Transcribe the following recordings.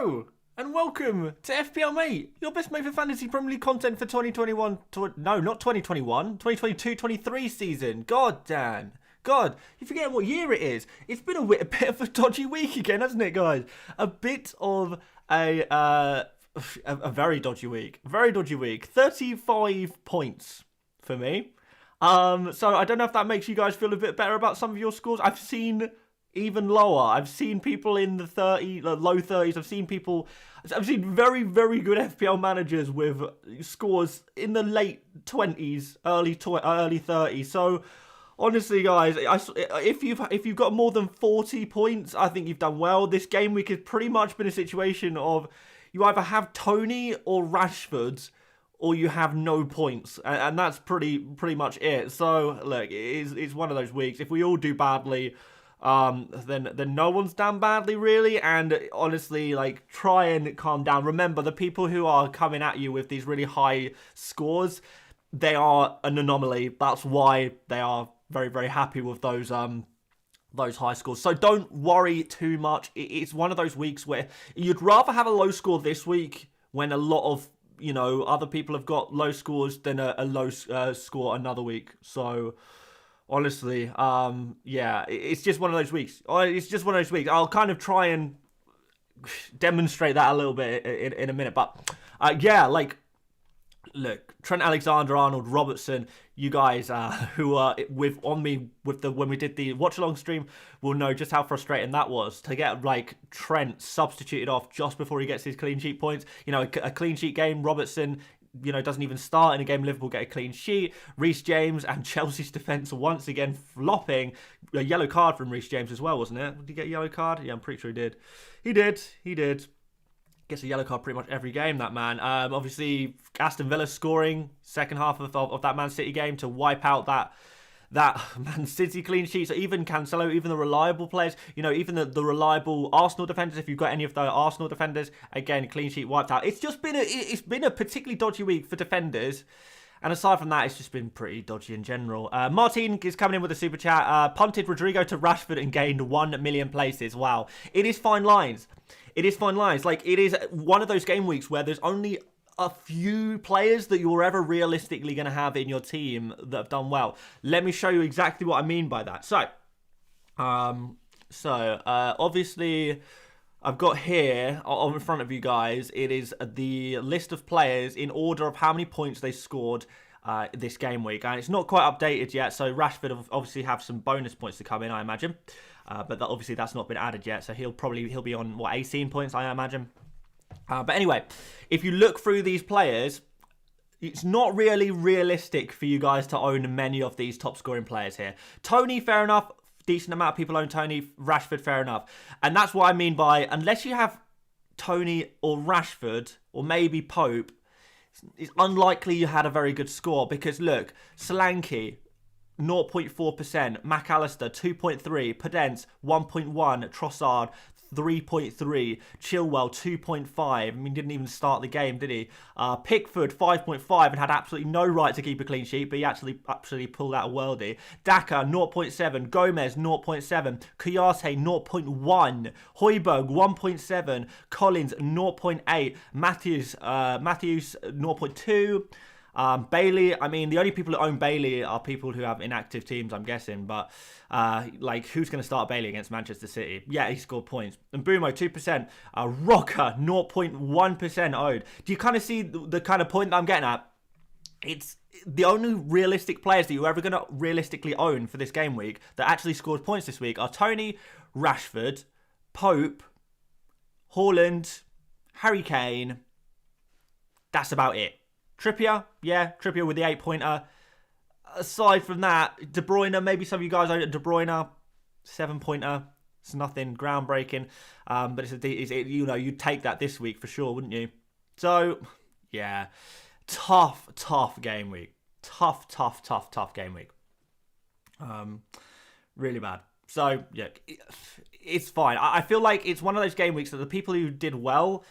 Hello and welcome to FPL Mate, your best mate for fantasy Premier League content for 2021, no, not 2021, 2022-23 season. God damn. God, you're forgetting what year it is. It's been a bit of a dodgy week again, hasn't it, guys? A bit of a very dodgy week. Very dodgy week. 35 points for me. So I don't know if that makes you guys feel a bit better about some of your scores. I've seen even lower. I've seen people in the low 30s. I've seen very, very good FPL managers with scores in the late 20s, early 30s. So honestly, guys, if you've got more than 40 points, I think you've done well. This game week has pretty much been a situation of you either have Toney or Rashford, or you have no points, and that's pretty much it. So look, it's one of those weeks. If we all do badly, then no one's done badly, really. And honestly, like, try and calm down. Remember, the people who are coming at you with these really high scores, they are an anomaly. That's why they are very, very happy with those high scores. So don't worry too much. It's one of those weeks where you'd rather have a low score this week when a lot of other people have got low scores than a low score another week. So honestly, yeah, it's just one of those weeks. It's just one of those weeks. I'll kind of try and demonstrate that a little bit in a minute. But yeah, like, look, Trent Alexander-Arnold, Robertson, you guys who are when we did the watch along stream will know just how frustrating that was to get like Trent substituted off just before he gets his clean sheet points. A clean sheet game, Robertson doesn't even start in a game. Liverpool get a clean sheet. Reece James and Chelsea's defence once again flopping. A yellow card from Reece James as well, wasn't it? Did he get a yellow card? Yeah, I'm pretty sure he did. He did. Gets a yellow card pretty much every game, that man. Obviously, Aston Villa scoring second half of that Man City game to wipe out that Man City clean sheet. So even Cancelo, even the reliable players, even the reliable Arsenal defenders, if you've got any of the Arsenal defenders, again, clean sheet wiped out. It's been a particularly dodgy week for defenders. And aside from that, it's just been pretty dodgy in general. Martin is coming in with a super chat. Punted Rodrigo to Rashford and gained 1 million places. Wow. It is fine lines. Like, it is one of those game weeks where there's only a few players that you're ever realistically going to have in your team that have done well. Let me show you exactly what I mean by that. So obviously, I've got here in front of you guys, it is the list of players in order of how many points they scored this game week. And it's not quite updated yet, so Rashford will obviously have some bonus points to come in, I imagine. But obviously that's not been added yet, so he'll be on, 18 points, I imagine. But anyway, if you look through these players, it's not really realistic for you guys to own many of these top scoring players here. Toney, fair enough. Decent amount of people own Toney. Rashford, fair enough. And that's what I mean by, unless you have Toney or Rashford or maybe Pope, it's unlikely you had a very good score. Because look, Solanke, 0.4%, McAllister, 2.3, Podence, 1.1, Trossard, 3.3, Chilwell, 2.5. I mean, didn't even start the game, did he? Pickford, 5.5, and had absolutely no right to keep a clean sheet, but he actually pulled out a worldie. Daka, 0.7, Gomez, 0.7, Kouyaté, 0.1, Højbjerg, 1.7, Collins, 0.8, Matthews, 0.2, Bailey, I mean, the only people who own Bailey are people who have inactive teams, I'm guessing. But, who's going to start Bailey against Manchester City? Yeah, he scored points. And Mbumo, 2%. Rocker, 0.1% owed. Do you kind of see the kind of point that I'm getting at? It's the only realistic players that you're ever going to realistically own for this game week that actually scored points this week are Toney, Rashford, Pope, Haaland, Harry Kane. That's about it. Trippier with the 8-pointer. Aside from that, De Bruyne, maybe some of you guys own De Bruyne, 7-pointer. It's nothing groundbreaking, but you'd take that this week for sure, wouldn't you? So, yeah, tough game week. Tough game week. Really bad. So, yeah, it's fine. I feel like it's one of those game weeks that the people who did well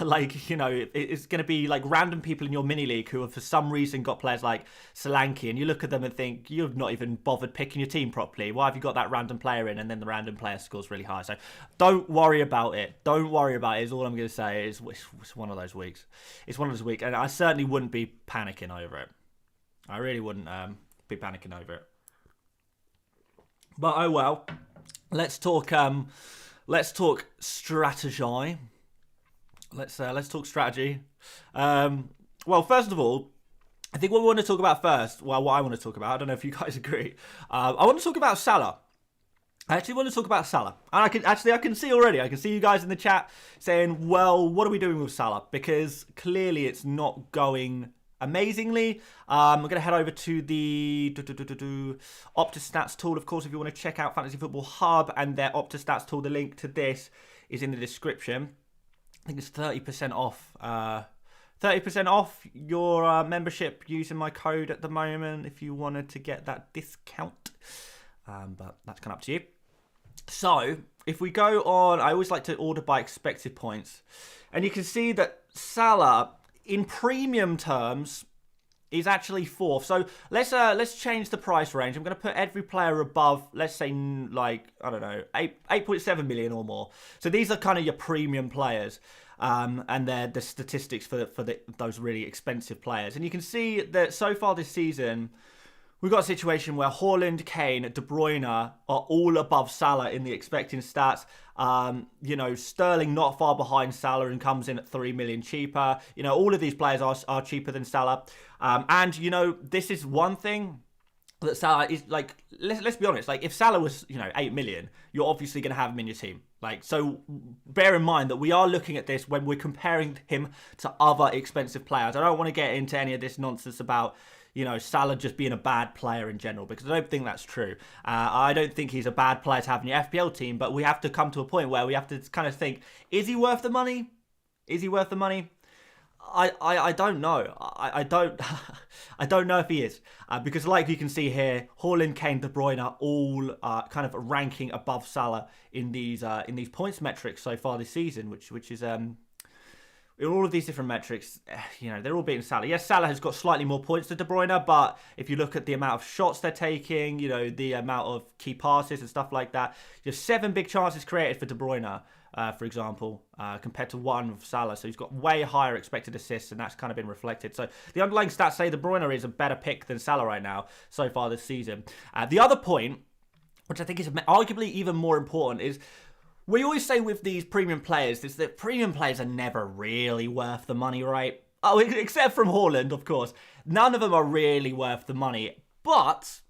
like, you know, it's going to be like random people in your mini league who have for some reason got players like Solanke, and you look at them and think, you've not even bothered picking your team properly. Why have you got that random player in? And then the random player scores really high. So don't worry about it. Don't worry about it is all I'm going to say. It's one of those weeks. It's one of those weeks. And I certainly wouldn't be panicking over it. I really wouldn't be panicking over it. But oh well. Let's talk strategy. Let's talk strategy. Well, first of all, I think what we want to talk about first, well, what I want to talk about, I don't know if you guys agree. I want to talk about Salah. I actually want to talk about Salah. And I can see already, I can see you guys in the chat saying, well, what are we doing with Salah? Because clearly it's not going amazingly. I'm going to head over to the OptiStats tool, of course, if you want to check out Fantasy Football Hub and their OptiStats tool. The link to this is in the description. I think it's 30% off. 30% off your membership using my code at the moment if you wanted to get that discount. But that's kind of up to you. So if we go on, I always like to order by expected points. And you can see that Salah, in premium terms, is actually fourth. So let's change the price range. I'm going to put every player above, let's say, like, I don't know, 8.7 million or more. So these are kind of your premium players. And they're the statistics for those really expensive players. And you can see that so far this season, we've got a situation where Haaland, Kane, De Bruyne are all above Salah in the expecting stats. You know, Sterling not far behind Salah and comes in at 3 million cheaper. You know, all of these players are cheaper than Salah. And, you know, this is one thing that Salah is, like, let's be honest, like, if Salah was, you know, 8 million, you're obviously going to have him in your team. Like, so bear in mind that we are looking at this when we're comparing him to other expensive players. I don't want to get into any of this nonsense about, you know, Salah just being a bad player in general, because I don't think that's true. I don't think he's a bad player to have in your FPL team, but we have to come to a point where we have to kind of think, is he worth the money? Is he worth the money? I don't know. I don't I don't know if he is, because like you can see here, Haaland, Kane, De Bruyne are all kind of ranking above Salah in these points metrics so far this season, which is in all of these different metrics, you know, they're all beating Salah. Yes, Salah has got slightly more points than De Bruyne, but if you look at the amount of shots they're taking, you know, the amount of key passes and stuff like that, there's 7 big chances created for De Bruyne, for example, compared to 1 with Salah. So he's got way higher expected assists, and that's kind of been reflected. So the underlying stats say De Bruyne is a better pick than Salah right now so far this season. The other point, which I think is arguably even more important, is we always say with these premium players is that premium players are never really worth the money, right? Oh, except from Haaland, of course. None of them are really worth the money. But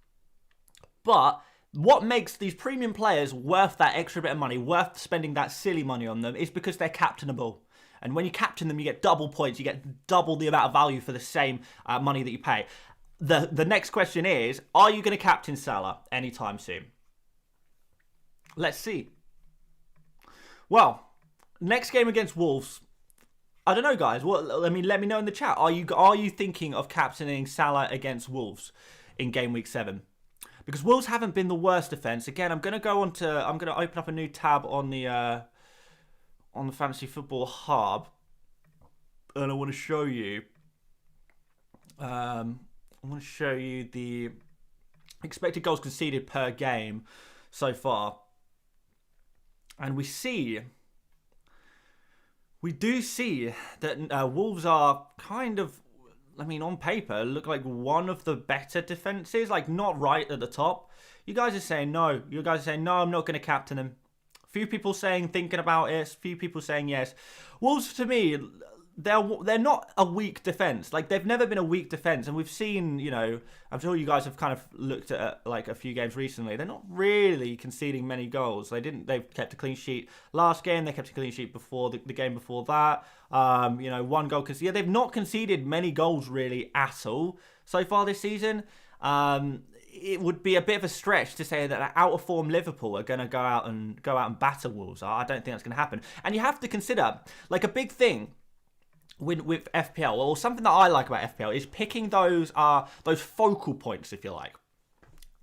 what makes these premium players worth that extra bit of money, worth spending that silly money on them, is because they're captainable. And when you captain them, you get double points. You get double the amount of value for the same money that you pay. The next question is, are you going to captain Salah anytime soon? Let's see. Well, next game against Wolves. I don't know, guys. Let me know in the chat. Are you thinking of captaining Salah against Wolves in game week 7? Because Wolves haven't been the worst defense. Again, I'm going to open up a new tab on the Fantasy Football Hub, and I want to show you. I want to show you the expected goals conceded per game so far. And we do see that Wolves are kind of, I mean, on paper, look like one of the better defenses, like not right at the top. You guys are saying no. You guys are saying, no, I'm not going to captain them. Few people saying thinking about it. Few people saying yes. Wolves, to me, they're not a weak defense. Like, they've never been a weak defense, and we've seen, you know, I'm sure you guys have kind of looked at like a few games recently. They're not really conceding many goals. They've kept a clean sheet last game. They kept a clean sheet before the game before that. You know, 1 goal conceded. Yeah, they've not conceded many goals really at all so far this season. It would be a bit of a stretch to say that out of form Liverpool are going to go out and batter Wolves. I don't think that's going to happen. And you have to consider, like, a big thing with FPL, or something that I like about FPL, is picking those focal points, if you like.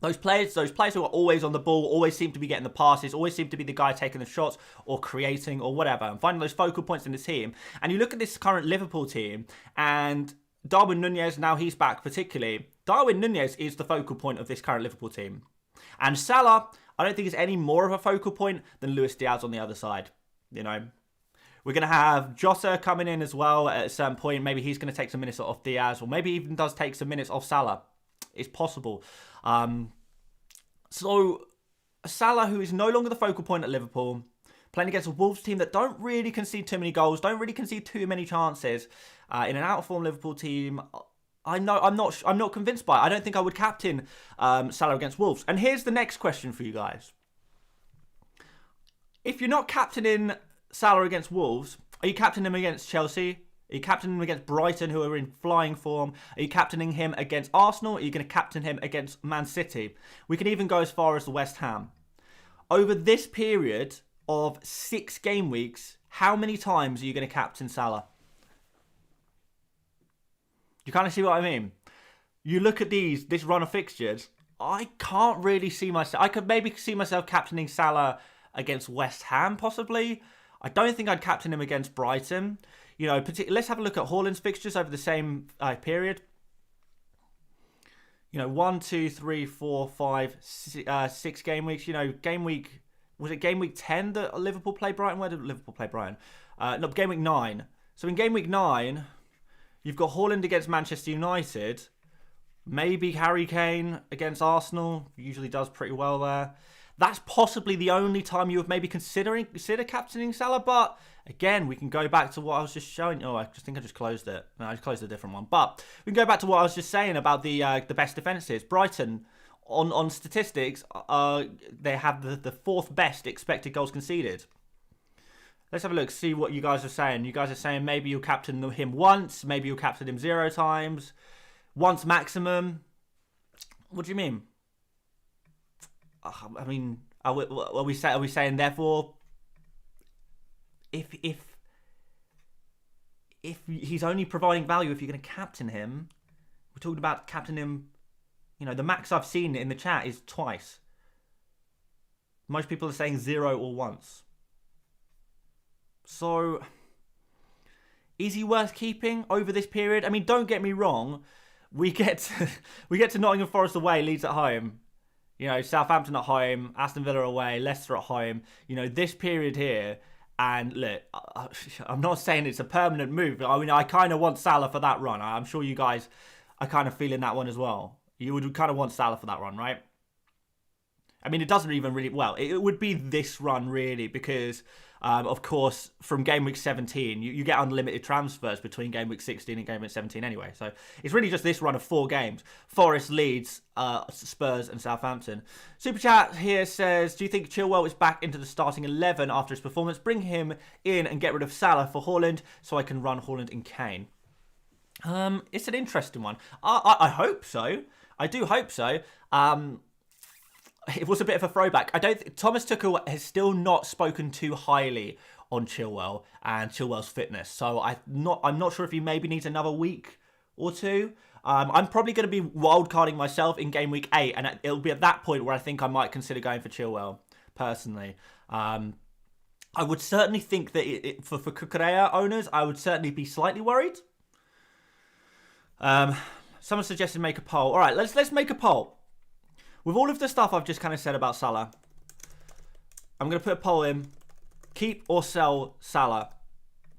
Those players who are always on the ball, always seem to be getting the passes, always seem to be the guy taking the shots or creating or whatever, and finding those focal points in the team. And you look at this current Liverpool team, and Darwin Núñez, now he's back particularly. Darwin Núñez is the focal point of this current Liverpool team. And Salah, I don't think is any more of a focal point than Luis Diaz on the other side. You know, we're going to have Jota coming in as well at a certain point. Maybe he's going to take some minutes off Diaz, or maybe even does take some minutes off Salah. It's possible. So Salah, who is no longer the focal point at Liverpool, playing against a Wolves team that don't really concede too many goals, don't really concede too many chances, in an out-of-form Liverpool team, I'm not convinced by it. I don't think I would captain Salah against Wolves. And here's the next question for you guys. If you're not captaining Salah against Wolves, are you captaining him against Chelsea? Are you captaining him against Brighton, who are in flying form? Are you captaining him against Arsenal? Are you going to captain him against Man City? We can even go as far as the West Ham. Over this period of 6 game weeks, how many times are you going to captain Salah? You kind of see what I mean? You look at this run of fixtures, I can't really see myself. I could maybe see myself captaining Salah against West Ham, possibly. I don't think I'd captain him against Brighton. You know, let's have a look at Haaland's fixtures over the same period. You know, 1, 2, 3, 4, 5, 6 game weeks. You know, was it game week 10 that Liverpool played Brighton? Where did Liverpool play Brighton? No, game week 9. So in game week 9, you've got Haaland against Manchester United. Maybe Harry Kane against Arsenal. Usually does pretty well there. That's possibly the only time you would maybe consider captaining Salah. But again, we can go back to what I was just showing. Oh, I think I just closed it. No, I just closed a different one. But we can go back to what I was just saying about the best defences. Brighton, on statistics, they have the 4th best expected goals conceded. Let's have a look, see what you guys are saying. You guys are saying maybe you'll captain him once, maybe you'll captain him 0 times, once maximum. What do you mean? I mean, are we saying therefore, if he's only providing value if you're going to captain him, we're talking about captaining him. You know, the max I've seen in the chat is twice. Most people are saying 0 or once. So, is he worth keeping over this period? I mean, don't get me wrong. We get to Nottingham Forest away, Leeds at home. You know, Southampton at home, Aston Villa away, Leicester at home. You know, this period here, and look, I'm not saying it's a permanent move, but I mean, I kind of want Salah for that run. I'm sure you guys are kind of feeling that one as well. You would kind of want Salah for that run, right? I mean, it doesn't even really... Well, it would be this run, really, because, of course, from game week 17, you get unlimited transfers between game week 16 and game week 17 anyway. So it's really just this run of 4 games. Forest, Leeds, Spurs and Southampton. Super Chat here says, do you think Chilwell is back into the starting 11 after his performance? Bring him in and get rid of Salah for Haaland so I can run Haaland and Kane. It's an interesting one. I hope so. I do hope so. It was a bit of a throwback. Thomas Tuchel has still not spoken too highly on Chilwell and Chilwell's fitness. So I'm not sure if he maybe needs another week or 2. I'm probably going to be wildcarding myself in game week 8, and it'll be at that point where I think I might consider going for Chilwell personally. I would certainly think that for Cucurella owners, I would certainly be slightly worried. Someone suggested make a poll. All right, let's make a poll. With all of the stuff I've just kind of said about Salah, I'm going to put a poll in. Keep or sell Salah.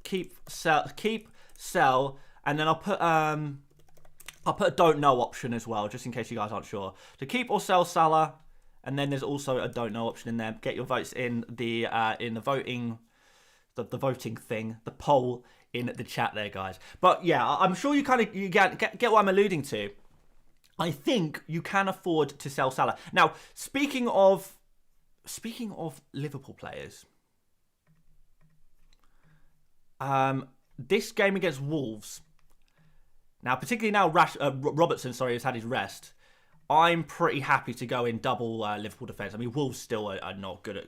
Keep, sell, and then I'll put a don't know option as well, just in case you guys aren't sure. So keep or sell Salah, and then there's also a don't know option in there. Get your votes in the voting, the voting thing, the poll in the chat there, guys. But yeah, I'm sure you kind of get what I'm alluding to. I think you can afford to sell Salah. Now, speaking of Liverpool players, this game against Wolves, now particularly now Robertson, has had his rest. I'm pretty happy to go in double Liverpool defence. I mean, Wolves still are not good at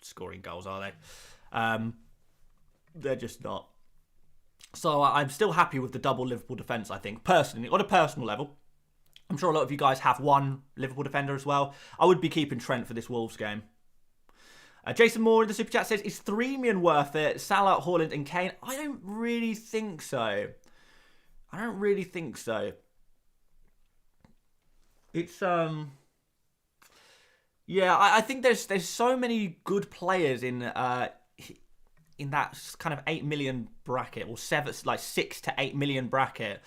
scoring goals, are they? They're just not. So I'm still happy with the double Liverpool defence. I think personally, on a personal level. I'm sure a lot of you guys have one Liverpool defender as well. I would be keeping Trent for this Wolves game. Jason Moore in the Super Chat says, is 3 million worth it? Salah, Haaland and Kane? I don't really think so. I don't really think so. It's, yeah, I think there's so many good players in that kind of 8 million bracket, or 6 to 8 million bracket,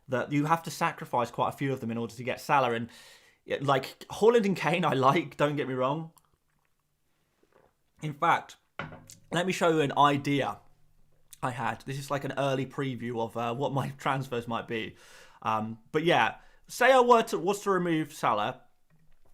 that you have to sacrifice quite a few of them in order to get Salah. And like Haaland and Kane, I like, don't get me wrong. In fact, let me show you an idea I had. This is like an early preview of what my transfers might be. But yeah, say I was to remove Salah.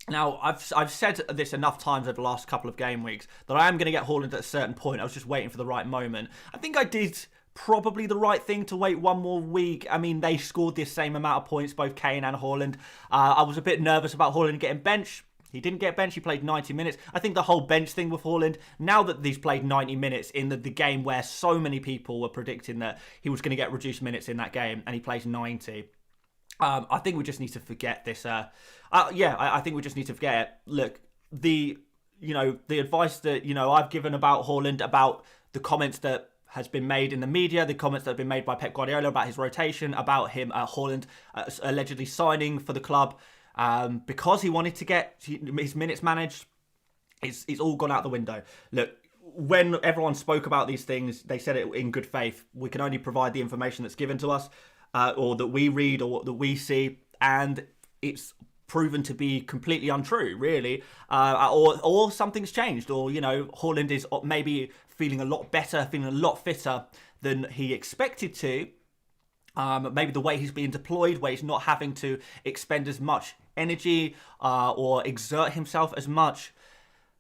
Now, I've said this enough times over the last couple of game weeks that I am going to get Haaland at a certain point. I was just waiting for the right moment. I think I did probably the right thing to wait one more week. I mean, they scored the same amount of points, both Kane and Haaland. I was a bit nervous about Haaland getting benched. He didn't get benched. He played 90 minutes. I think the whole bench thing with Haaland, now that he's played 90 minutes in the game where so many people were predicting that he was going to get reduced minutes in that game, and he plays 90, I think we just need to forget this. I think we just need to forget it. Look, the advice that, I've given about Haaland, about the comments that has been made in the media, the comments that have been made by Pep Guardiola about his rotation, about him, Haaland allegedly signing for the club, because he wanted to get his minutes managed, it's all gone out the window. Look, when everyone spoke about these things, they said it in good faith. We can only provide the information that's given to us, or that we read, or that we see, and it's proven to be completely untrue, really, or something's changed, or Haaland is maybe feeling a lot better, feeling a lot fitter than he expected to. Maybe the way he's being deployed, where he's not having to expend as much energy or exert himself as much,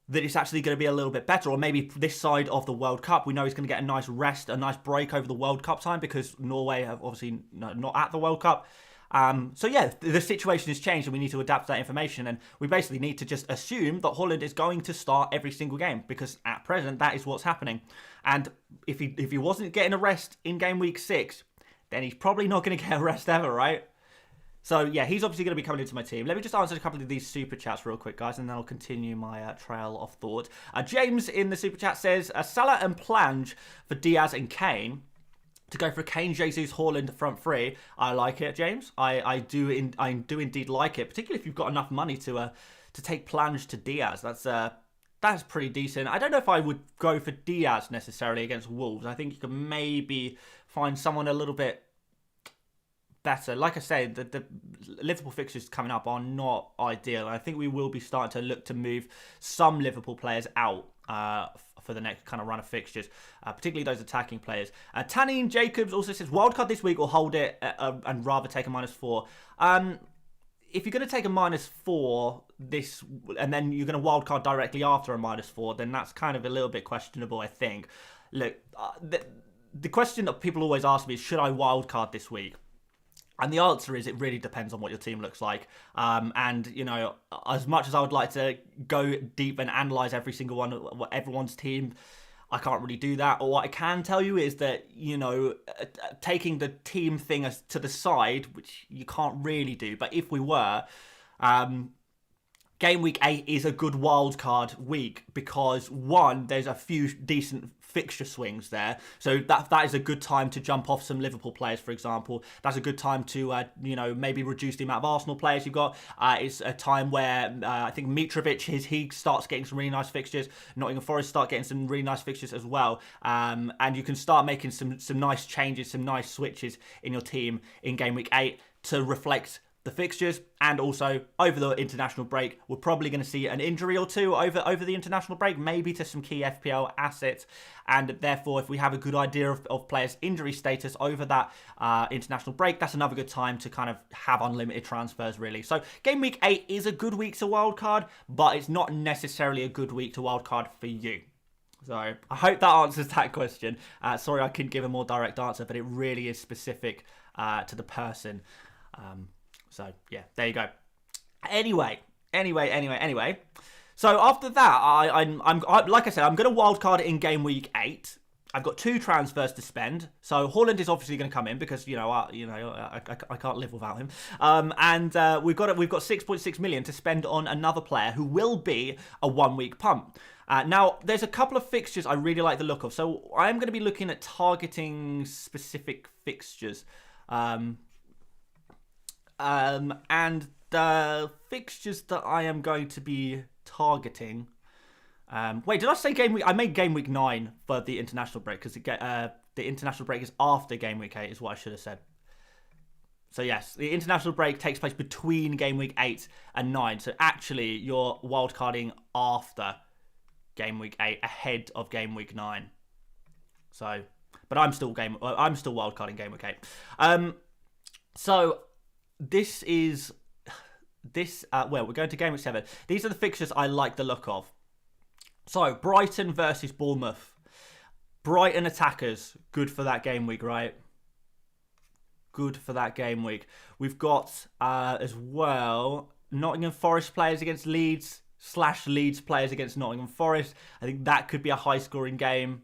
that it's actually going to be a little bit better. Or maybe this side of the World Cup, we know he's going to get a nice rest, a nice break over the World Cup time, because Norway have obviously not at the World Cup. So yeah, the situation has changed and we need to adapt to that information, and we basically need to just assume that Haaland is going to start every single game, because at present that is what's happening. And if he wasn't getting a rest in game week 6, then he's probably not going to get a rest ever, right? So yeah, he's obviously going to be coming into my team. Let me just answer a couple of these super chats real quick, guys, and then I'll continue my trail of thought. James in the super chat says, Salah and Plange for Diaz and Kane, to go for Kane, Jesus, Haaland front three. I like it, James. I do indeed like it, particularly if you've got enough money to take Plange to Diaz. That's pretty decent. I don't know if I would go for Diaz necessarily against Wolves. I think you could maybe find someone a little bit better. Like I say, the Liverpool fixtures coming up are not ideal. I think we will be starting to look to move some Liverpool players out for the next kind of run of fixtures, particularly those attacking players. Tanine Jacobs also says, wildcard this week or hold it and rather take a -4. If you're going to take a -4 this, and then you're going to wildcard directly after a -4, then that's kind of a little bit questionable, I think. Look, the question that people always ask me is, should I wildcard this week? And the answer is, it really depends on what your team looks like. And, as much as I would like to go deep and analyse every single everyone's team, I can't really do that. Or what I can tell you is that, taking the team thing to the side, which you can't really do, but if we were, Game week 8 is a good wildcard week because, one, there's a few decent fixture swings there. So that is a good time to jump off some Liverpool players, for example. That's a good time to, maybe reduce the amount of Arsenal players you've got. It's a time where I think Mitrovic, he starts getting some really nice fixtures. Nottingham Forest start getting some really nice fixtures as well. And you can start making some nice changes, some nice switches in your team in Game Week 8 to reflect the fixtures. And also over the international break, we're probably going to see an injury or two over the international break, maybe to some key FPL assets. And therefore, if we have a good idea of players' injury status over that international break, that's another good time to kind of have unlimited transfers, really. So Game Week 8 is a good week to wildcard, but it's not necessarily a good week to wildcard for you. So I hope that answers that question. Sorry I couldn't give a more direct answer, but it really is specific to the person. So yeah, there you go. Anyway. So after that, I'm like I said, I'm going to wildcard it in Game Week 8. I've got 2 transfers to spend. So Haaland is obviously going to come in because I can't live without him. We've got 6.6 million to spend on another player who will be a 1-week punt. Now, there's a couple of fixtures I really like the look of. So I'm going to be looking at targeting specific fixtures. And the fixtures that I am going to be targeting... wait, did I say game week? I made game week 9 for the international break because the international break is after game week 8 is what I should have said. So yes, the international break takes place between game week 8 and 9. So actually, you're wildcarding after game week 8, ahead of game week 9. So, but I'm still wildcarding game week 8. So this is we're going to game week 7. These are the fixtures I like the look of. So, Brighton versus Bournemouth. Brighton attackers, good for that game week, right? Good for that game week. We've got, as well, Nottingham Forest players against Leeds, / Leeds players against Nottingham Forest. I think that could be a high-scoring game.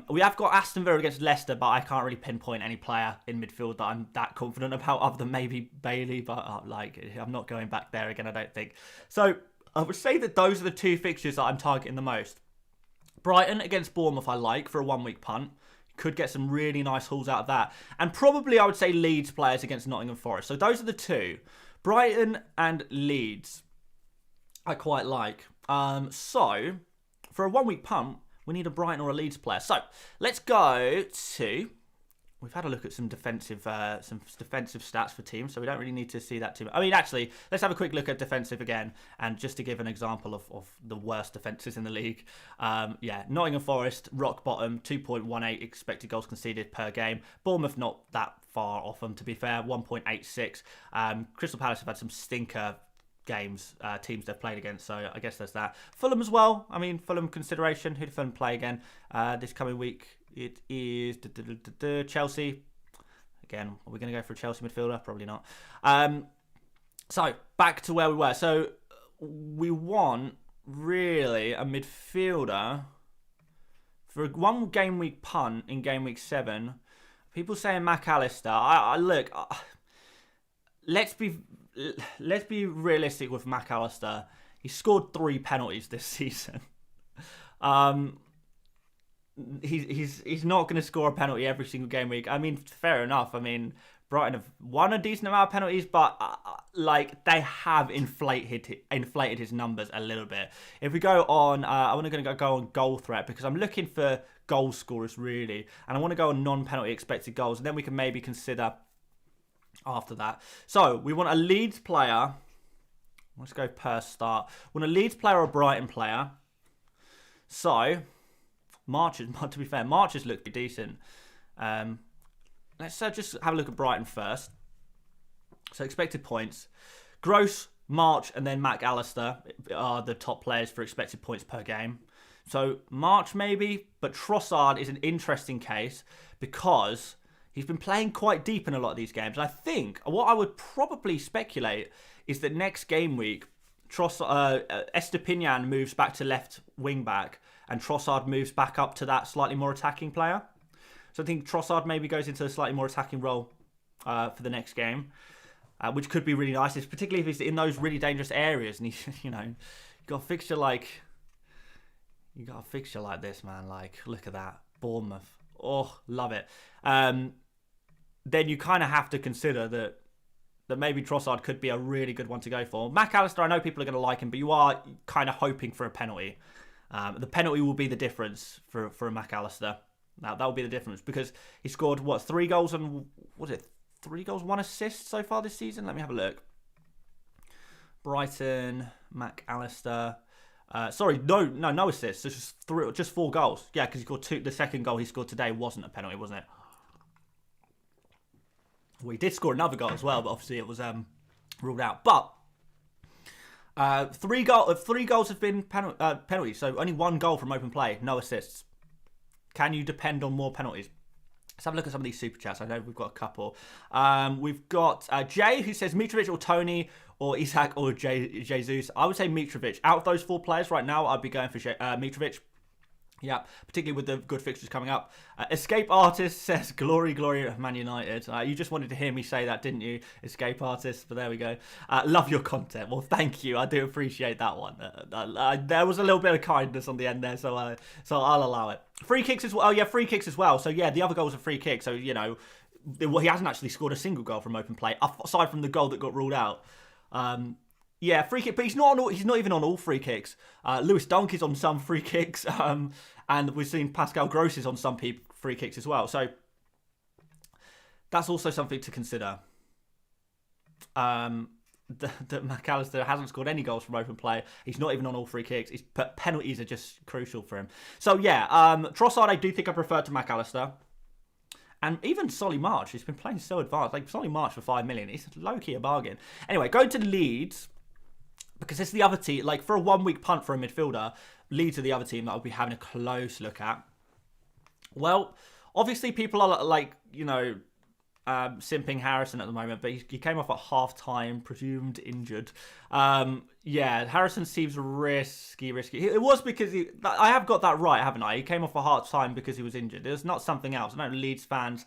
We have got Aston Villa against Leicester, but I can't really pinpoint any player in midfield that I'm that confident about, other than maybe Bailey, but I'm not going back there again, I don't think. So... I would say that those are the 2 fixtures that I'm targeting the most. Brighton against Bournemouth I like for a 1-week punt. Could get some really nice hauls out of that. And probably I would say Leeds players against Nottingham Forest. So those are the 2. Brighton and Leeds I quite like. So for a 1-week punt, we need a Brighton or a Leeds player. So let's go to... We've had a look at some defensive stats for teams, so we don't really need to see that too much. I mean, actually, let's have a quick look at defensive again, and just to give an example of the worst defences in the league. Nottingham Forest, rock bottom, 2.18 expected goals conceded per game. Bournemouth, not that far off them, to be fair, 1.86. Crystal Palace have had some stinker games, teams they've played against, so I guess there's that. Fulham as well. I mean, Fulham consideration. Who do Fulham play again this coming week? It is Chelsea. Again, are we going to go for a Chelsea midfielder? Probably not. So, back to where we were. So, we want, really, a midfielder for a 1 game week punt in game week 7. People saying Mac Allister. Look, let's be realistic with Mac Allister. He scored 3 penalties this season. He's not going to score a penalty every single game week. I mean, fair enough. I mean, Brighton have won a decent amount of penalties, but they have inflated his numbers a little bit. If we go on, I want to go on goal threat because I'm looking for goal scorers really, and I want to go on non-penalty expected goals, and then we can maybe consider after that. So we want a Leeds player. Let's go per start. We want a Leeds player or a Brighton player. So. To be fair, Marches look decent. Let's just have a look at Brighton first. So expected points. Gross, March, and then Mac Allister are the top players for expected points per game. So March maybe, but Trossard is an interesting case because he's been playing quite deep in a lot of these games. And I think what I would probably speculate is that next game week, Estepinian moves back to left wing back and Trossard moves back up to that slightly more attacking player. So I think Trossard maybe goes into a slightly more attacking role for the next game, which could be really nice, particularly if he's in those really dangerous areas and he's, you got a fixture like this, man. Like, look at that, Bournemouth. Oh, love it. Then you kind of have to consider that maybe Trossard could be a really good one to go for. Mac Allister, I know people are going to like him, but you are kind of hoping for a penalty. The penalty will be the difference for a Mac Allister. Now that will be the difference because he scored 3 goals and 3 goals, 1 assist so far this season. Let me have a look. Brighton, Mac Allister. No assists. Just 4 goals. Yeah, because he scored 2. The second goal he scored today wasn't a penalty, wasn't it? Well, he did score another goal as well, but obviously it was ruled out. But 3 goals have been penalties, so only 1 goal from open play, no assists. Can you depend on more penalties? Let's have a look at some of these super chats. I know we've got a couple. We've got Jay, who says Mitrovic or Toney or Isak or Jesus. I would say Mitrovic. Out of those 4 players right now, I'd be going for Mitrovic. Yeah, particularly with the good fixtures coming up. Escape Artist says, glory, glory of Man United. You just wanted to hear me say that, didn't you, Escape Artist? But there we go. Love your content. Well, thank you. I do appreciate that one. There was a little bit of kindness on the end there, so I'll allow it. Free kicks as well. Oh, yeah, free kicks as well. So, yeah, the other goals are free kicks. So, you know, he hasn't actually scored a single goal from open play, aside from the goal that got ruled out. Yeah, free kick, but he's not even on all free kicks. Lewis Dunk is on some free kicks, and we've seen Pascal Gross is on some free kicks as well. So that's also something to consider. That McAllister hasn't scored any goals from open play. He's not even on all free kicks. Penalties are just crucial for him. So yeah, Trossard I do think I prefer to McAllister. And even Solly March, who's been playing so advanced. Like, Solly March for 5 million, it's low-key a bargain. Anyway, going to Leeds, because it's the other team. Like, for a 1 week punt for a midfielder, Leeds are the other team that I'll be having a close look at. Well, obviously people are, like, you know, simping Harrison at the moment, but he came off at half-time, presumed injured. Yeah, Harrison seems risky. It was because I have got that right, haven't I? He came off at half-time because he was injured. It was not something else. I know Leeds fans,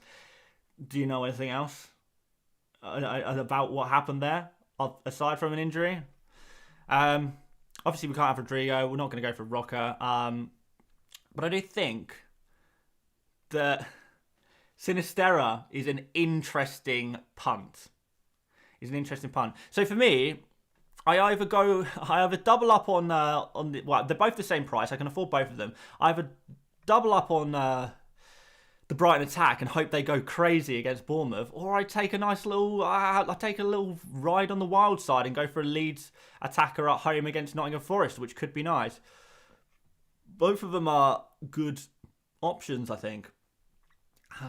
do you know anything else about what happened there, aside from an injury? Obviously, we can't have Rodrigo. We're not going to go for Rocker. But I do think that Sinisterra is an interesting punt. So for me, I either double up on the, well, they're both the same price. I can afford both of them. I either double up on the Brighton attack and hope they go crazy against Bournemouth, or I take a nice little, I take a little ride on the wild side and go for a Leeds attacker at home against Nottingham Forest, which could be nice. Both of them are good options, I think.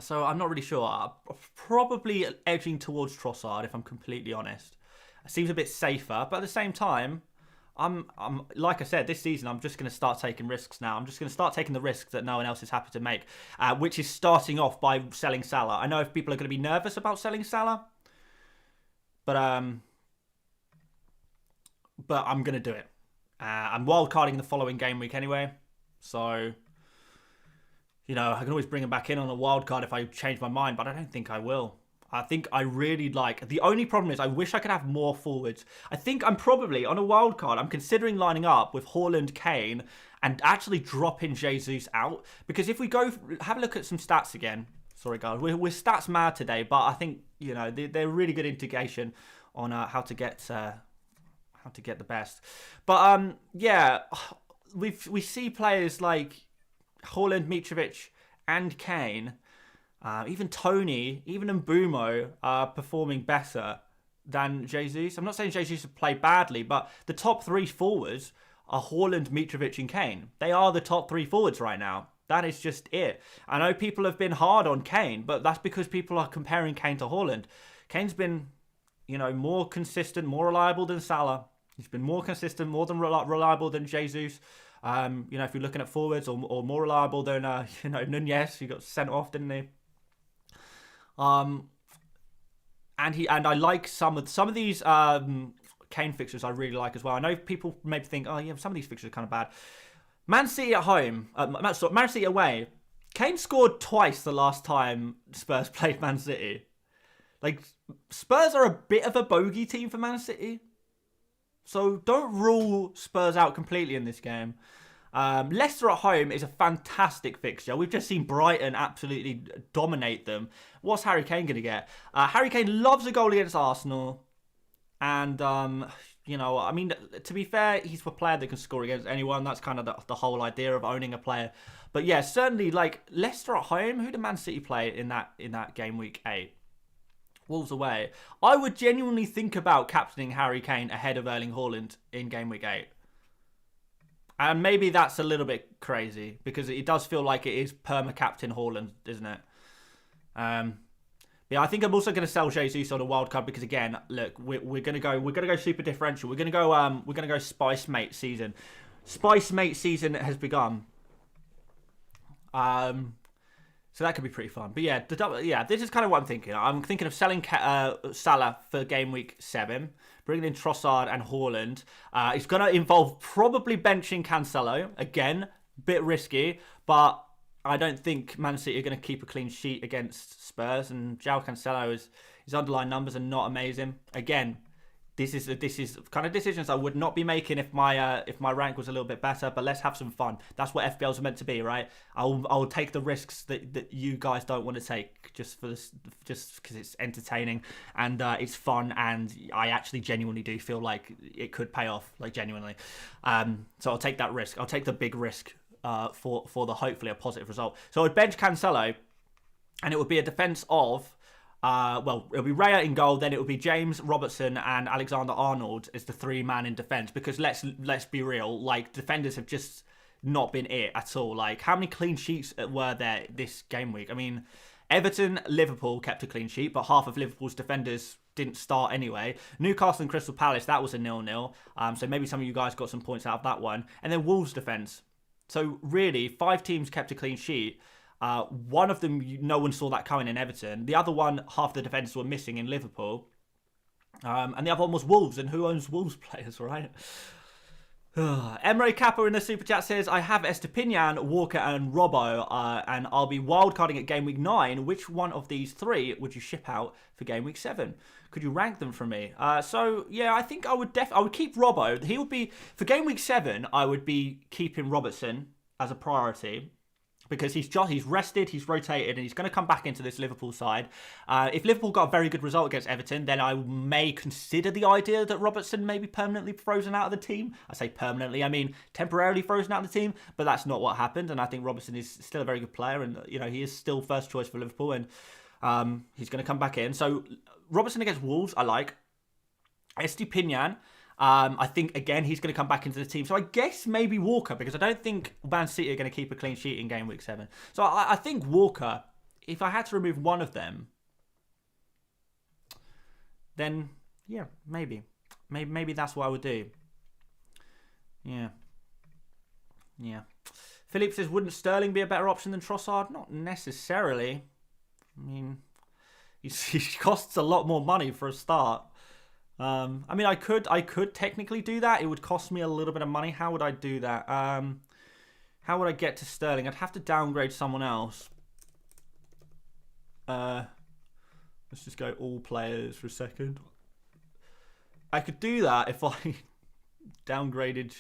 So I'm not really sure. I'm probably edging towards Trossard, if I'm completely honest. It seems a bit safer, but at the same time, I'm like I said, this season I'm just going to start taking risks now. I'm just going to start taking the risks that no one else is happy to make, which is starting off by selling Salah. I know if people are going to be nervous about selling Salah, but I'm going to do it. I'm wildcarding the following game week anyway, so you know I can always bring him back in on a wildcard if I change my mind, but I don't think I will. I think I really like... The only problem is I wish I could have more forwards. I think I'm probably, on a wild card, I'm considering lining up with Haaland, Kane, and actually dropping Jesus out. Because if we go... Have a look at some stats again. Sorry, guys. We're stats mad today, but I think, you know, they're really good indication on how to get the best. But, yeah, we see players like Haaland, Mitrovic, and Kane... even Toney, even Mbumo are performing better than Jesus. I'm not saying Jesus have played badly, but the top three forwards are Haaland, Mitrovic and Kane. They are the top three forwards right now. That is just it. I know people have been hard on Kane, but that's because people are comparing Kane to Haaland. Kane's been, you know, more consistent, more reliable than Salah. He's been more consistent, more than reliable than Jesus. You know, if you're looking at forwards, or more reliable than, you know, Nunez, who got sent off, didn't he? And I like some of these Kane fixtures I really like as well. I know people maybe think, oh yeah, some of these fixtures are kind of bad. Man City at home, Man City away. Kane scored twice the last time Spurs played Man City. Like, Spurs are a bit of a bogey team for Man City, so don't rule Spurs out completely in this game. Leicester at home is a fantastic fixture. We've just seen Brighton absolutely dominate them. What's Harry Kane going to get? Harry Kane loves a goal against Arsenal. And, you know, I mean, to be fair, he's a player that can score against anyone. That's kind of the whole idea of owning a player. But yeah, certainly, like, Leicester at home, who did Man City play in that game week 8? Wolves away. I would genuinely think about captaining Harry Kane ahead of Erling Haaland in game week 8. And maybe that's a little bit crazy because it does feel like it is perma-captain Haaland, isn't it? Yeah, I think I'm also going to sell Jesus on a wild card because again, look, we're going to go super differential. We're going to go Spice Mate season. Spice Mate season has begun. So that could be pretty fun. But yeah, this is kind of what I'm thinking. I'm thinking of selling Salah for game week 7, bringing in Trossard and Haaland. It's going to involve probably benching Cancelo. Again, Bit risky, but I don't think Man City are going to keep a clean sheet against Spurs, and João Cancelo his underlying numbers are not amazing. Again, this is kind of decisions I would not be making if my rank was a little bit better. But let's have some fun. That's what FPL's meant to be, right? I'll take the risks that you guys don't want to take just because it's entertaining and it's fun, and I actually genuinely do feel like it could pay off, like genuinely. So I'll take that risk. I'll take the big risk for the hopefully a positive result. So I would bench Cancelo, and it would be a defence of. It'll be Raya in goal, then it will be James, Robertson, and Alexander-Arnold as the three-man in defence. Because let's be real, like, defenders have just not been it at all. Like, how many clean sheets were there this game week? I mean, Everton, Liverpool kept a clean sheet, but half of Liverpool's defenders didn't start anyway. Newcastle and Crystal Palace, that was a 0-0. So maybe some of you guys got some points out of that one. And then Wolves defence. So really, 5 teams kept a clean sheet. One of them, no one saw that coming in Everton. The other one, half the defenders were missing in Liverpool. And the other one was Wolves. And who owns Wolves players, right? Emre Kappa in the Super Chat says, I have Estepinian, Walker and Robbo, and I'll be wildcarding at Game Week 9. Which one of these 3 would you ship out for Game Week 7? Could you rank them for me? So, yeah, I think I would keep Robbo. He would be, for Game Week 7, I would be keeping Robertson as a priority. Because he's rested, he's rotated, and he's going to come back into this Liverpool side. If Liverpool got a very good result against Everton, then I may consider the idea that Robertson may be permanently frozen out of the team. I say permanently, I mean temporarily frozen out of the team, but that's not what happened. And I think Robertson is still a very good player, and he is still first choice for Liverpool, and he's going to come back in. So Robertson against Wolves, I like. Estepinian. I think, again, he's going to come back into the team. So I guess maybe Walker, because I don't think Man City are going to keep a clean sheet in Game Week 7. So I think Walker, if I had to remove one of them, then, yeah, maybe. Maybe that's what I would do. Yeah. Philippe says, wouldn't Sterling be a better option than Trossard? Not necessarily. I mean, he costs a lot more money for a start. I mean, I could technically do that. It would cost me a little bit of money. How would I do that? How would I get to Sterling? I'd have to downgrade someone else. Let's just go all players for a second. I could do that if I downgraded.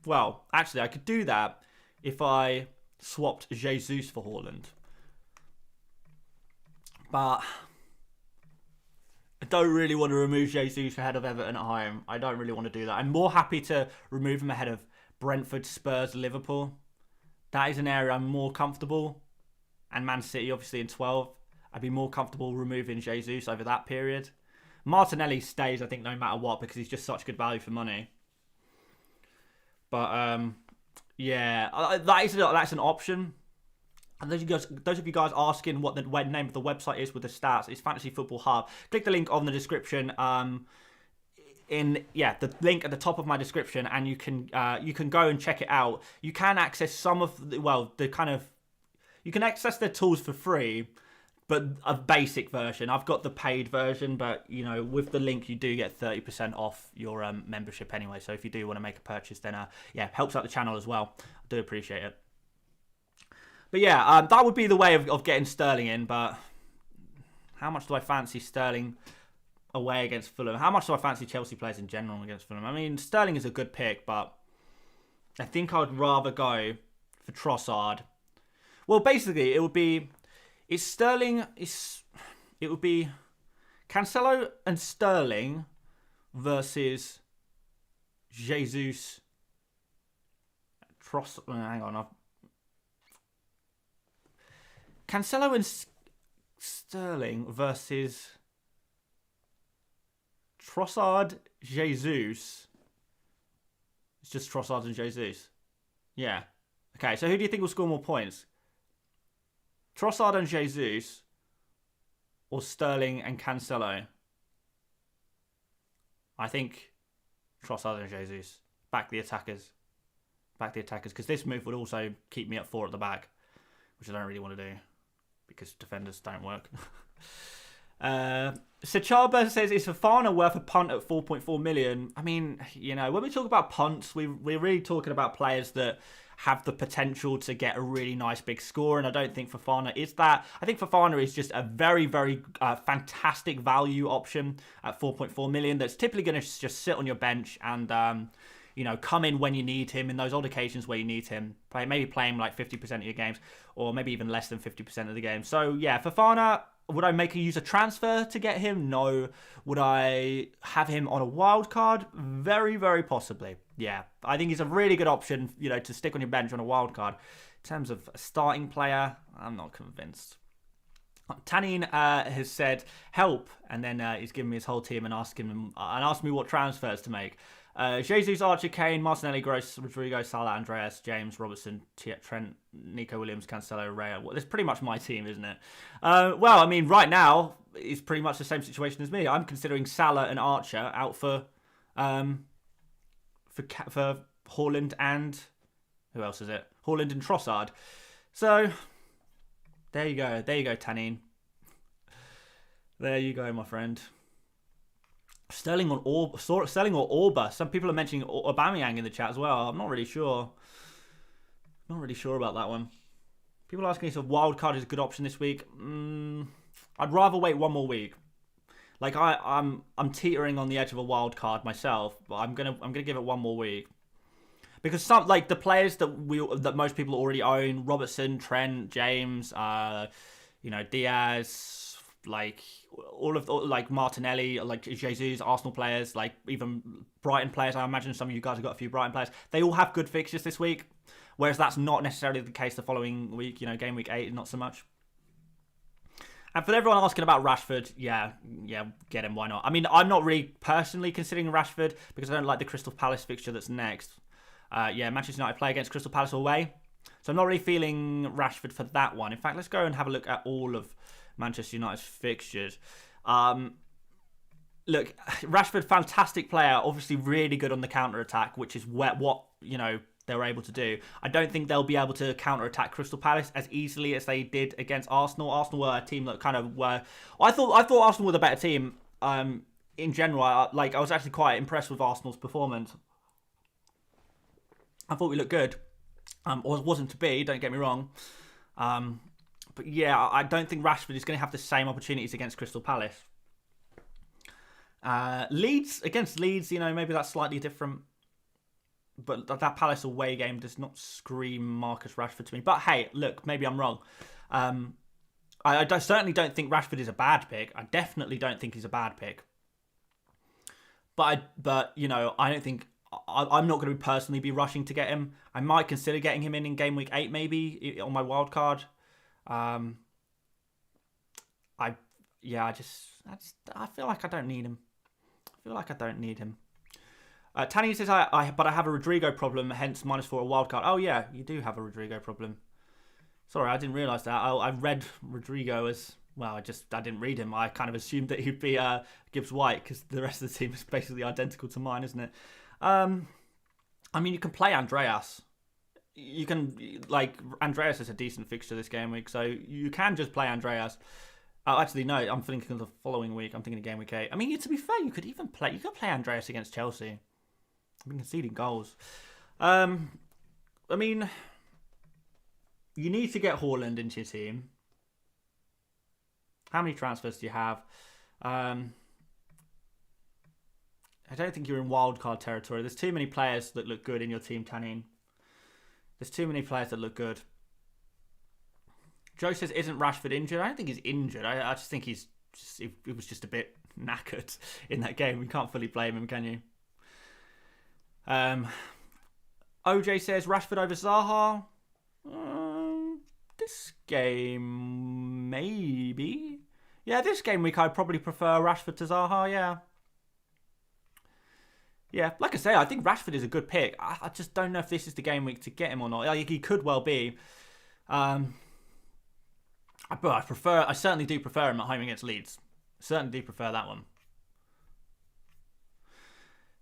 Well, actually, I could do that if I swapped Jesus for Haaland. But I don't really want to remove Jesus ahead of Everton at home. I don't really want to do that. I'm more happy to remove him ahead of Brentford, Spurs, Liverpool. That is an area I'm more comfortable. And Man City, obviously, in 12. I'd be more comfortable removing Jesus over that period. Martinelli stays, I think, no matter what, because he's just such good value for money. But, yeah, that's an option. And those of you guys asking what the name of the website is with the stats, it's Fantasy Football Hub. Click the link on the description. The link at the top of my description, and you can go and check it out. You can access some of you can access their tools for free, but a basic version. I've got the paid version, but with the link you do get 30% off your membership anyway. So if you do want to make a purchase, then helps out the channel as well. I do appreciate it. But yeah, that would be the way of getting Sterling in. But how much do I fancy Sterling away against Fulham? How much do I fancy Chelsea players in general against Fulham? I mean, Sterling is a good pick, but I think I would rather go for Trossard. Well, basically, it would be Cancelo and Sterling versus Jesus. Hang on, Cancelo and Sterling versus Trossard, Jesus. It's just Trossard and Jesus. Yeah. Okay, so who do you think will score more points? Trossard and Jesus or Sterling and Cancelo? I think Trossard and Jesus. Back the attackers. Because this move would also keep me at 4 at the back, which I don't really want to do, because defenders don't work. Sachaba says, is Fofana worth a punt at 4.4 million? I mean, when we talk about punts, we're really talking about players that have the potential to get a really nice big score, and I don't think Fofana is that. I think Fofana is just a very, very fantastic value option at 4.4 million that's typically going to just sit on your bench and you know, come in when you need him in those odd occasions where you need him. Maybe playing like 50% of your games, or maybe even less than 50% of the game. So yeah, Fofana, would I make a user transfer to get him? No. Would I have him on a wild card? Very, very possibly. Yeah, I think he's a really good option, you know, to stick on your bench on a wild card. In terms of a starting player, I'm not convinced. Toney has said help, and then he's given me his whole team and asked me what transfers to make. Jesus, Archer, Kane, Martinelli, Gross, Rodrigo, Salah, Andreas, James, Robertson, Trent, Nico Williams, Cancelo, Raya. Well, that's pretty much my team, isn't it? Well, I mean, right now it's pretty much the same situation as me. I'm considering Salah and Archer out for Haaland and who else is it? Haaland and Trossard. So there you go, Toney. There you go, my friend. Sterling or Orba. Some people are mentioning Aubameyang in the chat as well. I'm not really sure. Not really sure about that one. People are asking if wildcard is a good option this week. I'd rather wait one more week. Like I'm teetering on the edge of a wildcard myself, but I'm gonna give it one more week. Because some like the players that most people already own, Robertson, Trent, James, you know, Diaz, like all of like Martinelli, like Jesus, Arsenal players, like even Brighton players. I imagine some of you guys have got a few Brighton players. They all have good fixtures this week, whereas that's not necessarily the case the following week. You know, game week 8, not so much. And for everyone asking about Rashford, yeah, get him. Why not? I mean, I'm not really personally considering Rashford because I don't like the Crystal Palace fixture that's next. Yeah, Manchester United play against Crystal Palace away, so I'm not really feeling Rashford for that one. In fact, let's go and have a look at all of Manchester United's fixtures. Look, Rashford, fantastic player, obviously really good on the counter-attack, which is what you know, they were able to do. I don't think they'll be able to counter-attack Crystal Palace as easily as they did against Arsenal. Arsenal were a team that kind of were... I thought Arsenal were the better team in general. I was actually quite impressed with Arsenal's performance. I thought we looked good. Or wasn't to be, don't get me wrong. But yeah, I don't think Rashford is going to have the same opportunities against Crystal Palace. Against Leeds, you know, maybe that's slightly different. But that Palace away game does not scream Marcus Rashford to me. But hey, look, maybe I'm wrong. I certainly don't think Rashford is a bad pick. I definitely don't think he's a bad pick. But you know, I don't think... I'm not going to personally be rushing to get him. I might consider getting him in game week 8 maybe on my wild card. I feel like I don't need him. Toney says but I have a Rodrigo problem, hence -4 a wild card. Oh yeah, you do have a Rodrigo problem. Sorry, I didn't realise that. I read Rodrigo as well. I didn't read him. I kind of assumed that he'd be Gibbs White because the rest of the team is basically identical to mine, isn't it? I mean, you can play Andreas. You can, like, Andreas is a decent fixture this game week, so you can just play Andreas. Actually, no, I'm thinking of the following week. I'm thinking of game week 8. I mean, to be fair, you could play Andreas against Chelsea. I've been conceding goals. I mean, you need to get Haaland into your team. How many transfers do you have? I don't think you're in wildcard territory. There's too many players that look good in your team, Toney. There's too many players that look good. Joe says, isn't Rashford injured? I don't think he's injured. I just think he was just a bit knackered in that game. You can't fully blame him, can you? OJ says, Rashford over Zaha. This game, maybe. Yeah, this game week I'd probably prefer Rashford to Zaha, yeah. Yeah, like I say, I think Rashford is a good pick. I just don't know if this is the game week to get him or not. Like, he could well be. But I certainly do prefer him at home against Leeds. Certainly do prefer that one.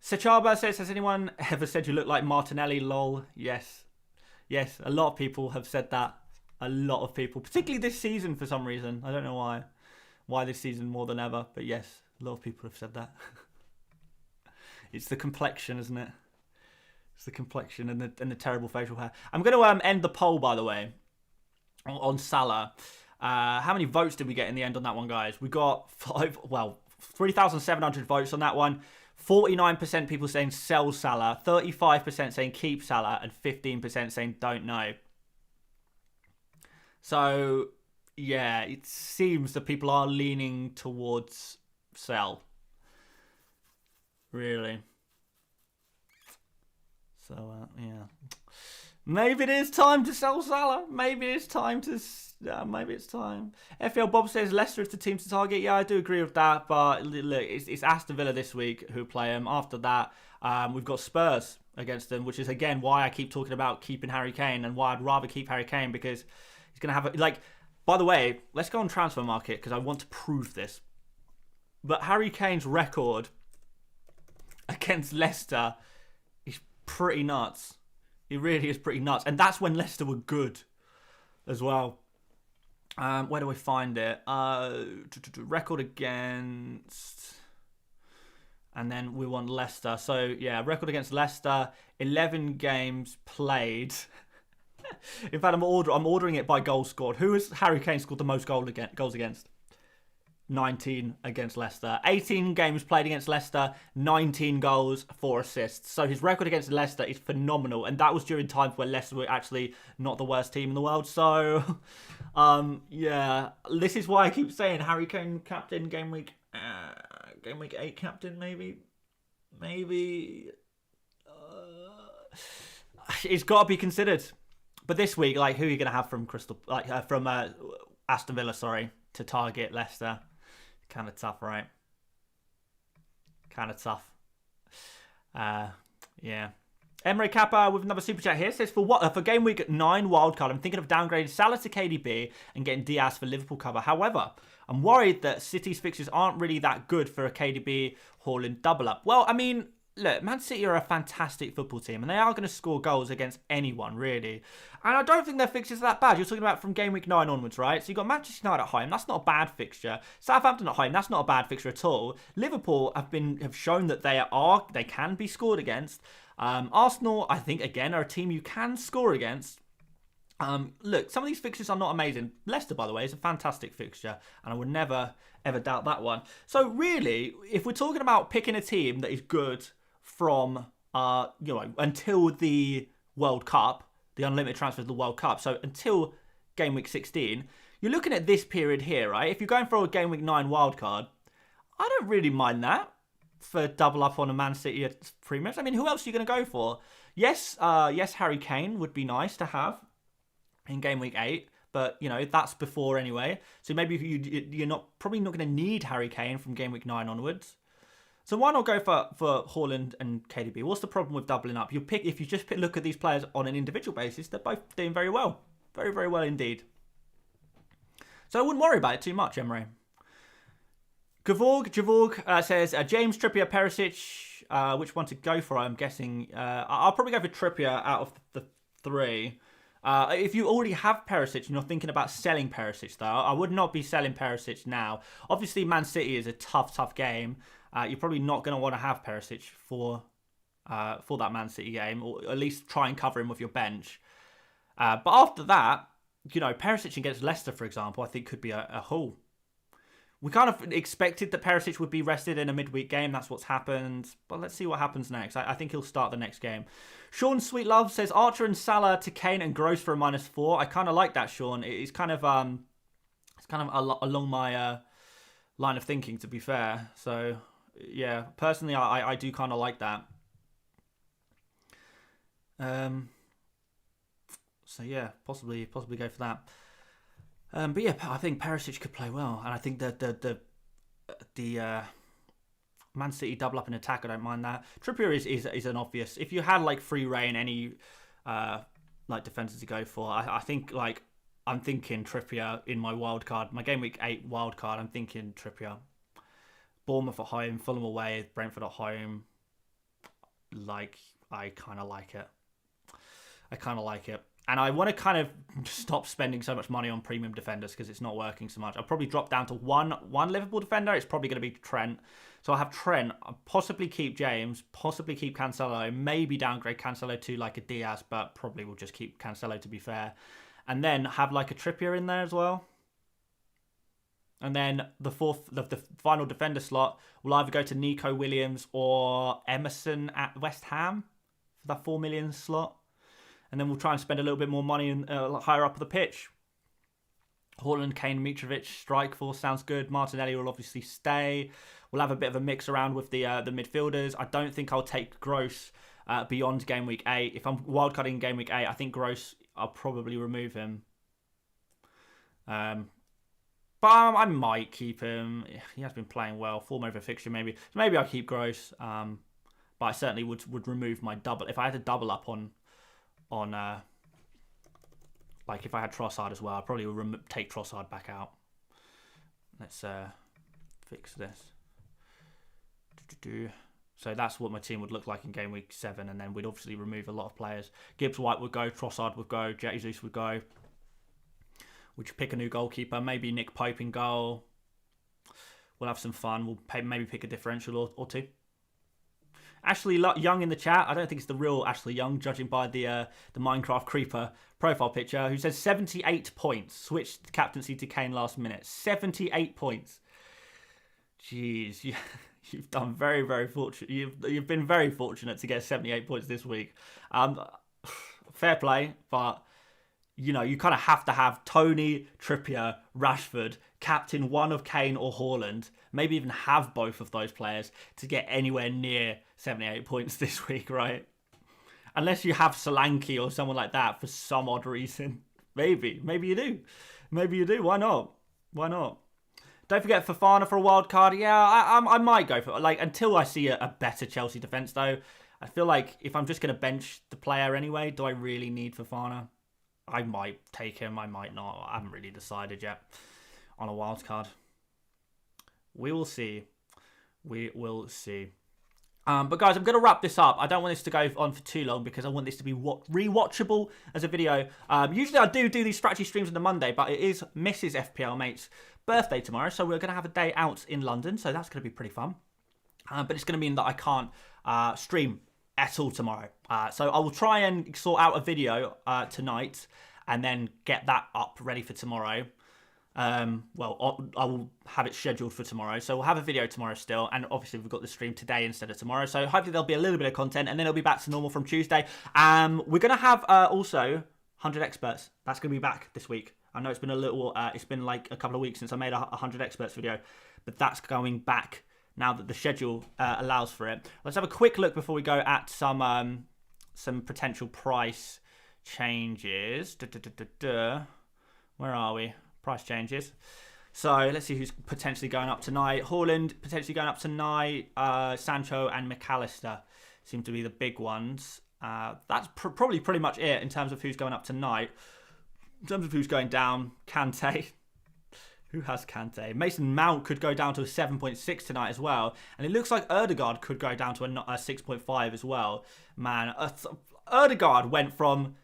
Sechaba says, has anyone ever said you look like Martinelli? Lol. Yes. Yes, a lot of people have said that. A lot of people. Particularly this season for some reason. I don't know why. Why this season more than ever. But yes, a lot of people have said that. It's the complexion, isn't it? It's the complexion and the terrible facial hair. I'm going to end the poll, by the way, on Salah. How many votes did we get in the end on that one, guys? We got 3,700 votes on that one. 49% people saying sell Salah, 35% saying keep Salah, and 15% saying don't know. So, yeah, it seems that people are leaning towards sell. Really. So, yeah. Maybe it is time to sell Salah. Maybe it's time to... maybe it's time. FPL Bob says Leicester is the team to target. Yeah, I do agree with that. But look, it's Aston Villa this week who play them. After that, we've got Spurs against them, which is, again, why I keep talking about keeping Harry Kane and why I'd rather keep Harry Kane, because he's going to have... by the way, let's go on Transfer Market because I want to prove this. But Harry Kane's record against Leicester is pretty nuts. It really is pretty nuts. And that's when Leicester were good as well. Where do we find it? Record against... And then we want Leicester. So, yeah, record against Leicester. 11 games played. In fact, I'm ordering it by goals scored. Who has Harry Kane scored the most goals against? 19 against Leicester. 18 games played against Leicester, 19 goals, 4 assists. So his record against Leicester is phenomenal. And that was during times where Leicester were actually not the worst team in the world. So, yeah, this is why I keep saying Harry Kane captain, game week 8 captain, maybe. It's got to be considered. But this week, who are you going to have from Aston Villa, to target Leicester? Kind of tough, right? Kind of tough. Yeah. Emre Kappa with another super chat here says, for game week 9 wildcard, I'm thinking of downgrading Salah to KDB and getting Diaz for Liverpool cover. However, I'm worried that City's fixtures aren't really that good for a KDB Haaland double up. Well, I mean, look, Man City are a fantastic football team, and they are going to score goals against anyone, really. And I don't think their fixtures are that bad. You're talking about from game week 9 onwards, right? So you've got Manchester United at home. That's not a bad fixture. Southampton at home. That's not a bad fixture at all. Liverpool have shown that they can be scored against. Arsenal, I think, again, are a team you can score against. Look, some of these fixtures are not amazing. Leicester, by the way, is a fantastic fixture, and I would never, ever doubt that one. So really, if we're talking about picking a team that is good from until the World Cup, the unlimited transfers of the World Cup, so until game week 16, you're looking at this period here, right? If you're going for a game week 9 wildcard, I don't really mind that for double up on a Man City premiums. I mean, who else are you going to go for? Yes, Harry Kane would be nice to have in game week 8, but that's before anyway. So maybe you're probably not going to need Harry Kane from game week 9 onwards. So why not go for Haaland and KDB? What's the problem with doubling up? If you just look at these players on an individual basis, they're both doing very well. Very, very well indeed. So I wouldn't worry about it too much, Emre. Javorg says, James, Trippier, Perisic, which one to go for, I'm guessing. I'll probably go for Trippier out of the 3. If you already have Perisic and you're thinking about selling Perisic, though, I would not be selling Perisic now. Obviously, Man City is a tough game. You're probably not going to want to have Perisic for that Man City game, or at least try and cover him with your bench. But after that, Perisic against Leicester, for example, I think could be a haul. We kind of expected that Perisic would be rested in a midweek game. That's what's happened. But let's see what happens next. I think he'll start the next game. Sean Sweetlove says Archer and Salah to Kane and Gross for a -4. I kind of like that, Sean. It's kind of along my line of thinking, to be fair. So yeah, personally, I do kind of like that. So yeah, possibly go for that. But yeah, I think Perisic could play well, and I think that the Man City double up in attack, I don't mind that. Trippier is an obvious. If you had free reign, any defenses to go for, I think I'm thinking Trippier in my wildcard, my game week 8 wildcard. I'm thinking Trippier. Bournemouth at home, Fulham away, Brentford at home. I kind of like it. I kind of like it. And I want to kind of stop spending so much money on premium defenders because it's not working so much. I'll probably drop down to one Liverpool defender. It's probably going to be Trent. So I'll have Trent, I'll possibly keep James, possibly keep Cancelo, maybe downgrade Cancelo to like a Diaz, but probably will just keep Cancelo to be fair. And then have like a Trippier in there as well. And then the final defender slot will either go to Nico Williams or Emerson at West Ham for that 4 million slot. And then we'll try and spend a little bit more money higher up the pitch. Haaland, Kane, Mitrovic, strike force sounds good. Martinelli will obviously stay. We'll have a bit of a mix around with the midfielders. I don't think I'll take Gross beyond game week 8. If I'm wildcarding game week 8, I think Gross, I'll probably remove him. But I might keep him. He has been playing well. Form over fixture maybe. So maybe I'll keep Gross. But I certainly would remove my double. If I had to double up on like if I had Trossard as well, I probably would take Trossard back out. Let's fix this. So that's what my team would look like in game week 7, and then we'd obviously remove a lot of players. Gibbs White would go, Trossard would go, Jesus would go. We'd pick a new goalkeeper, maybe Nick Pope in goal. We'll have some fun. We'll maybe pick a differential or two. Ashley Young in the chat. I don't think it's the real Ashley Young, judging by the Minecraft Creeper profile picture, who says 78 points. Switched captaincy to Kane last minute. 78 points. Jeez, you've done very, very fortunate. You've been very fortunate to get 78 points this week. Fair play, but you know you kind of have to have Toney, Trippier, Rashford, captain one of Kane or Haaland. Maybe even have both of those players to get anywhere near 78 points this week, right? Unless you have Solanke or someone like that for some odd reason. Maybe you do. Maybe you do. Why not? Why not? Don't forget Fofana for a wild card. Yeah, I might go for it. Like, until I see a better Chelsea defence, though. I feel like if I'm just going to bench the player anyway, do I really need Fofana? I might take him. I might not. I haven't really decided yet on a wild card. We will see. We will see. But guys, I'm going to wrap this up. I don't want this to go on for too long because I want this to be rewatchable as a video. Usually I do these strategy streams on the Monday, but it is Mrs. FPL Mate's birthday tomorrow. So we're going to have a day out in London. So that's going to be pretty fun. But it's going to mean that I can't stream at all tomorrow. So I will try and sort out a video tonight and then get that up ready for tomorrow. Well, I will have it scheduled for tomorrow. So we'll have a video tomorrow still. And obviously we've got the stream today instead of tomorrow. So hopefully there'll be a little bit of content and then it'll be back to normal from Tuesday. We're going to have also 100 experts. That's going to be back this week. I know it's been a little, it's been like a couple of weeks since I made a 100 experts video, but that's going back now that the schedule allows for it. Let's have a quick look before we go at some potential price changes. Where are we? Price changes. So let's see who's potentially going up tonight. Haaland potentially going up tonight. Sancho and McAllister seem to be the big ones. That's probably pretty much it in terms of who's going up tonight. In terms of who's going down, Kante. Who has Kante? Mason Mount could go down to a 7.6 tonight as well. And it looks like Ødegaard could go down to a 6.5 as well. Man, Ødegaard went from,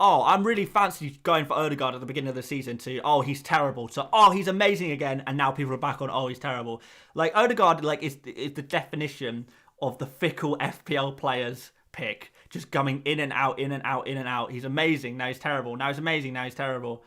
oh, I'm really fancy going for Ødegaard at the beginning of the season to, oh, he's terrible. So, oh, he's amazing again. And now people are back on, oh, he's terrible. Like, Ødegaard is the definition of the fickle FPL players pick. Just coming in and out, in and out, in and out. He's amazing. Now he's terrible. Now he's amazing. Now he's terrible.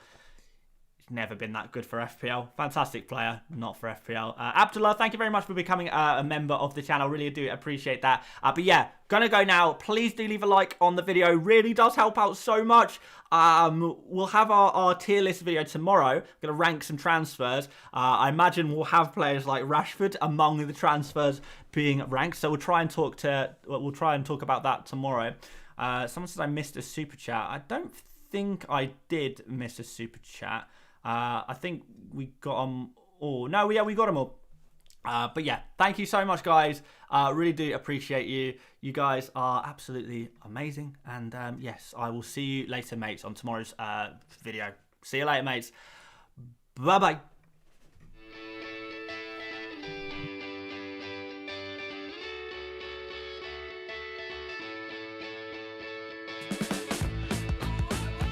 Never been that good for FPL. Fantastic player, not for FPL. Abdullah, thank you very much for becoming a member of the channel. Really do appreciate that. But yeah, gonna go now. Please do leave a like on the video. Really does help out so much. We'll have our tier list video tomorrow. Gonna rank some transfers. I imagine we'll have players like Rashford among the transfers being ranked. So we'll try and talk about that tomorrow. Someone says I missed a super chat. I don't think I did miss a super chat. I think we got them all. No, yeah, we got them all. But yeah, thank you so much, guys. Really do appreciate you. You guys are absolutely amazing. And yes, I will see you later, mates, on tomorrow's video. See you later, mates. Bye-bye.